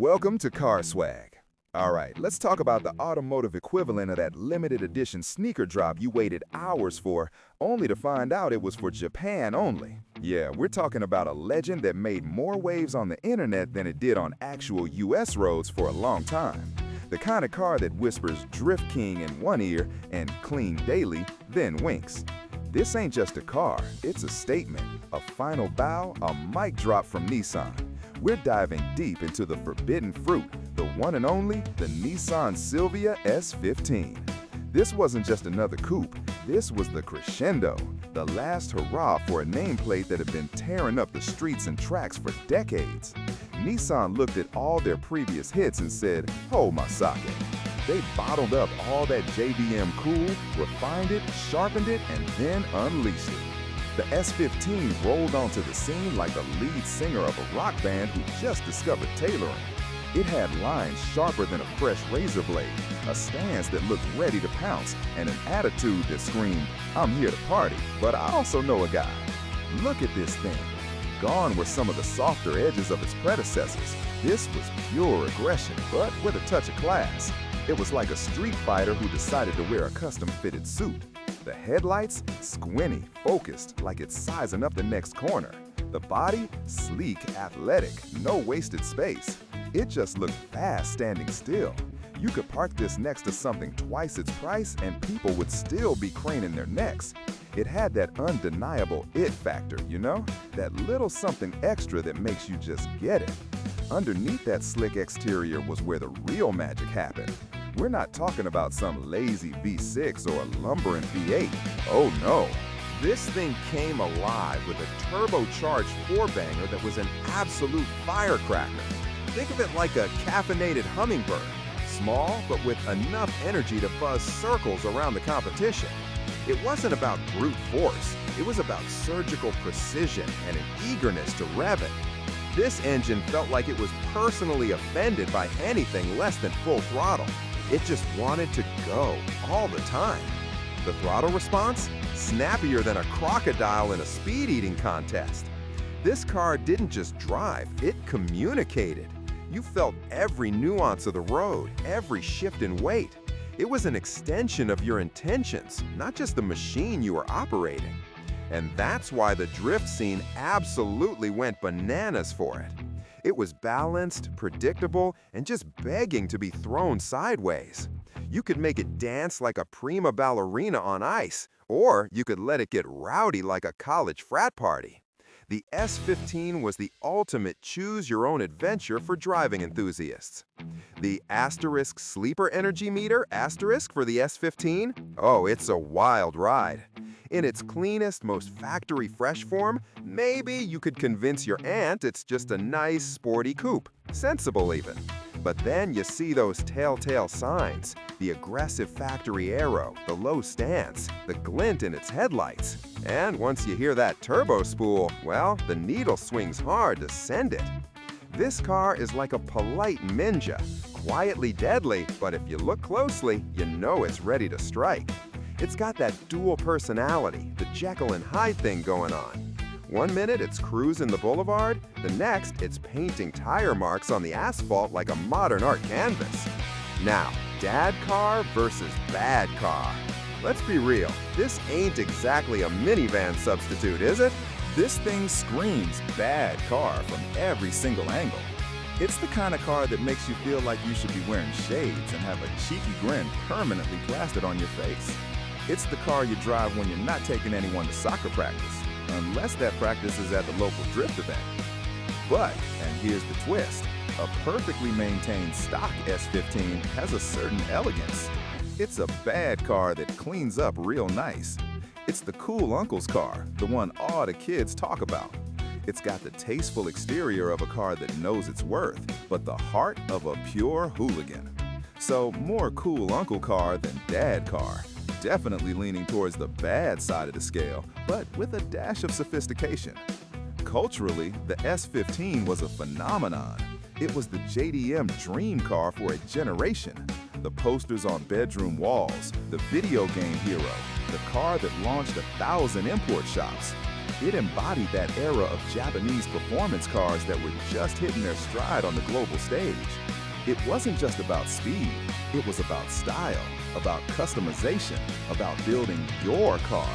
Welcome to Car Swag. Alright, let's talk about the automotive equivalent of that limited edition sneaker drop you waited hours for, only to find out it was for Japan only. Yeah, we're talking about a legend that made more waves on the internet than it did on actual US roads for a long time. The kind of car that whispers Drift King in one ear and clean daily, then winks. This ain't just a car, it's a statement, a final bow, a mic drop from Nissan. We're diving deep into the forbidden fruit, the one and only, the Nissan Silvia S15. This wasn't just another coupe, this was the crescendo, the last hurrah for a nameplate that had been tearing up the streets and tracks for decades. Nissan looked at all their previous hits and said, "Hold my socket." They bottled up all that JDM cool, refined it, sharpened it, and then unleashed it. The S15 rolled onto the scene like the lead singer of a rock band who just discovered tailoring. It had lines sharper than a fresh razor blade, a stance that looked ready to pounce, and an attitude that screamed, "I'm here to party, but I also know a guy." Look at this thing. Gone were some of the softer edges of its predecessors. This was pure aggression, but with a touch of class. It was like a street fighter who decided to wear a custom-fitted suit. The headlights, squinty, focused, like it's sizing up the next corner. The body, sleek, athletic, no wasted space. It just looked fast standing still. You could park this next to something twice its price and people would still be craning their necks. It had that undeniable it factor, you know? That little something extra that makes you just get it. Underneath that slick exterior was where the real magic happened. We're not talking about some lazy V6 or a lumbering V8. Oh no. This thing came alive with a turbocharged four-banger that was an absolute firecracker. Think of it like a caffeinated hummingbird. Small, but with enough energy to buzz circles around the competition. It wasn't about brute force. It was about surgical precision and an eagerness to rev it. This engine felt like it was personally offended by anything less than full throttle. It just wanted to go all the time. The throttle response? Snappier than a crocodile in a speed-eating contest. This car didn't just drive, it communicated. You felt every nuance of the road, every shift in weight. It was an extension of your intentions, not just the machine you were operating. And that's why the drift scene absolutely went bananas for it. It was balanced, predictable, and just begging to be thrown sideways. You could make it dance like a prima ballerina on ice, or you could let it get rowdy like a college frat party. The S15 was the ultimate choose-your-own-adventure for driving enthusiasts. The asterisk sleeper energy meter asterisk for the S15? Oh, it's a wild ride. In its cleanest, most factory-fresh form, maybe you could convince your aunt it's just a nice, sporty coupe. Sensible even. But then you see those telltale signs, the aggressive factory aero, the low stance, the glint in its headlights. And once you hear that turbo spool, well, the needle swings hard to send it. This car is like a polite ninja, quietly deadly, but if you look closely, you know it's ready to strike. It's got that dual personality, the Jekyll and Hyde thing going on. One minute it's cruising the boulevard, the next it's painting tire marks on the asphalt like a modern art canvas. Now, dad car versus bad car. Let's be real, this ain't exactly a minivan substitute, is it? This thing screams bad car from every single angle. It's the kind of car that makes you feel like you should be wearing shades and have a cheeky grin permanently plastered on your face. It's the car you drive when you're not taking anyone to soccer practice, unless that practice is at the local drift event. But, and here's the twist, a perfectly maintained stock S15 has a certain elegance. It's a bad car that cleans up real nice. It's the cool uncle's car, the one all the kids talk about. It's got the tasteful exterior of a car that knows its worth, but the heart of a pure hooligan. So more cool uncle car than dad car. Definitely leaning towards the bad side of the scale, but with a dash of sophistication. Culturally, the S15 was a phenomenon. It was the JDM dream car for a generation. The posters on bedroom walls, the video game hero, the car that launched 1,000 import shops. It embodied that era of Japanese performance cars that were just hitting their stride on the global stage. It wasn't just about speed, it was about style, about customization, about building your car.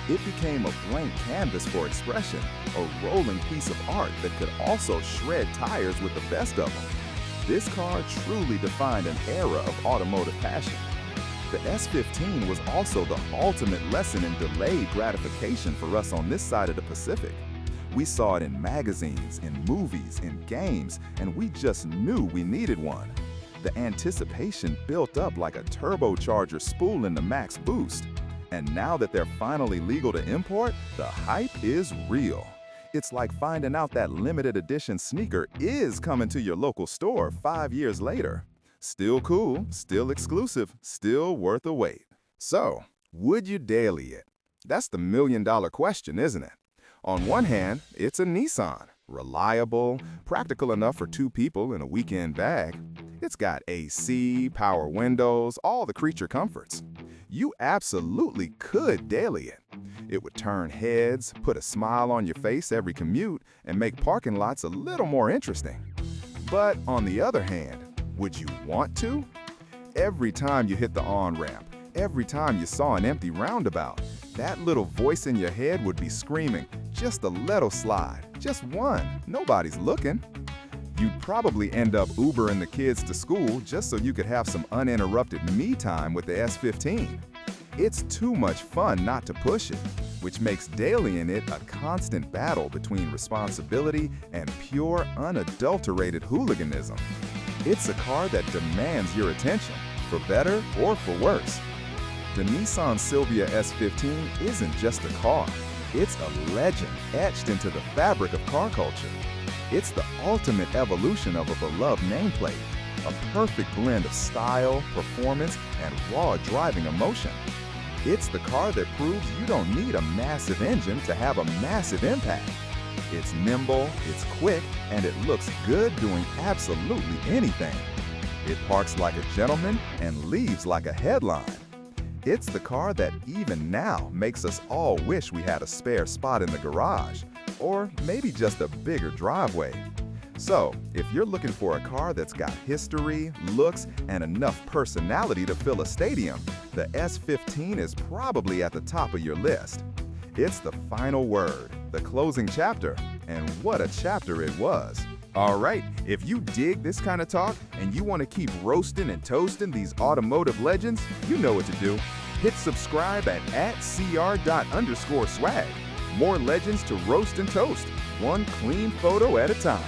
It became a blank canvas for expression, a rolling piece of art that could also shred tires with the best of them. This car truly defined an era of automotive passion. The S15 was also the ultimate lesson in delayed gratification for us on this side of the Pacific. We saw it in magazines, in movies, in games, and we just knew we needed one. The anticipation built up like a turbocharger spool in the max boost. And now that they're finally legal to import, the hype is real. It's like finding out that limited edition sneaker is coming to your local store 5 years later. Still cool, still exclusive, still worth a wait. So, would you daily it? That's the million-dollar question, isn't it? On one hand, it's a Nissan. Reliable, practical enough for 2 people in a weekend bag. It's got AC, power windows, all the creature comforts. You absolutely could daily it. It would turn heads, put a smile on your face every commute, and make parking lots a little more interesting. But on the other hand, would you want to? Every time you hit the on-ramp, every time you saw an empty roundabout, that little voice in your head would be screaming, just a little slide, just one, nobody's looking. You'd probably end up Ubering the kids to school just so you could have some uninterrupted me time with the S15. It's too much fun not to push it, which makes dailying it a constant battle between responsibility and pure, unadulterated hooliganism. It's a car that demands your attention, for better or for worse. The Nissan Silvia S15 isn't just a car, it's a legend etched into the fabric of car culture. It's the ultimate evolution of a beloved nameplate, a perfect blend of style, performance, and raw driving emotion. It's the car that proves you don't need a massive engine to have a massive impact. It's nimble, it's quick, and it looks good doing absolutely anything. It parks like a gentleman and leaves like a headline. It's the car that even now makes us all wish we had a spare spot in the garage, or maybe just a bigger driveway. So, if you're looking for a car that's got history, looks, and enough personality to fill a stadium, the S15 is probably at the top of your list. It's the final word, the closing chapter, and what a chapter it was. All right, if you dig this kind of talk and you want to keep roasting and toasting these automotive legends, you know what to do. Hit subscribe at @cr._swag. More legends to roast and toast, one clean photo at a time.